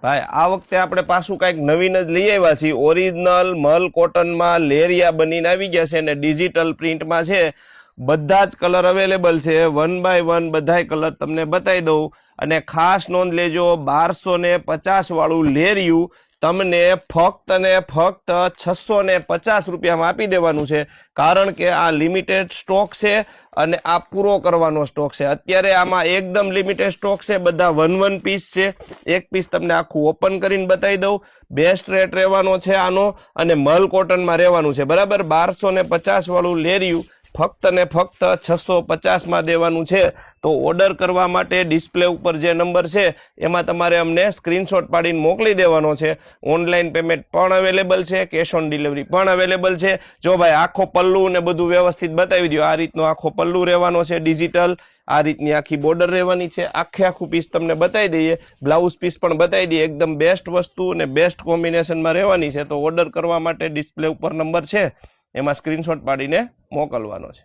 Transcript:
ભાઈ આ વખતે આપણે પાછું કંઈક નવીન જ લઈ આવ્યા છીએ। ઓરિજિનલ મલ કોટનમાં લેરિયા બનીને આવી ગયા છે અને ડિજિટલ પ્રિન્ટમાં છે। બધા જ કલર અવેલેબલ છે, 1 બાય 1 બધાય કલર તમને બતાવી દઉં। અને ખાસ નોંધ લેજો, 1250 વાળું લેરિયું તમને ફક્ત ને ફક્ત 650 રૂપિયામાં આપી દેવાનું છે, કારણ કે આ લિમિટેડ સ્ટોક છે અને આ પૂરો કરવાનો સ્ટોક છે। અત્યારે આમાં એકદમ લિમિટેડ સ્ટોક છે, બધા 1 પીસ છે। એક પીસ તમને આખું ઓપન કરીને બતાવી દઉં। બેસ્ટ રેટ રહેવાનો છે આનો અને મલ કોટનમાં રહેવાનું છે, બરાબર। 1250 વાળું લેરિયું ફક્ત ને ફક્ત 650 માં દેવાનું છે। તો ઓર્ડર કરવા માટે ડિસ્પ્લે ઉપર જે નંબર છે એમાં તમારે અમને સ્ક્રીનશોટ પાડીને મોકલી દેવાનો છે। ઓનલાઈન પેમેન્ટ પણ અવેલેબલ છે, કેશ ઓન ડિલિવરી પણ અવેલેબલ છે। જો ભાઈ આખો પલ્લુ ને બધું વ્યવસ્થિત બતાવી દો। આ રીતનો આખો પલ્લુ રહેવાનો છે ડિજિટલ, આ રીતની આખી બોર્ડર રહેવાની છે। આખું પીસ તમને બતાવી દઈએ, બ્લાઉઝ પીસ પણ બતાવી દઈએ। એકદમ બેસ્ટ વસ્તુ અને બેસ્ટ કોમ્બિનેશનમાં રહેવાની છે। તો ઓર્ડર કરવા માટે ડિસ્પ્લે ઉપર નંબર છે એમાં સ્ક્રીનશોટ પાડીને મોકલવાનો છે।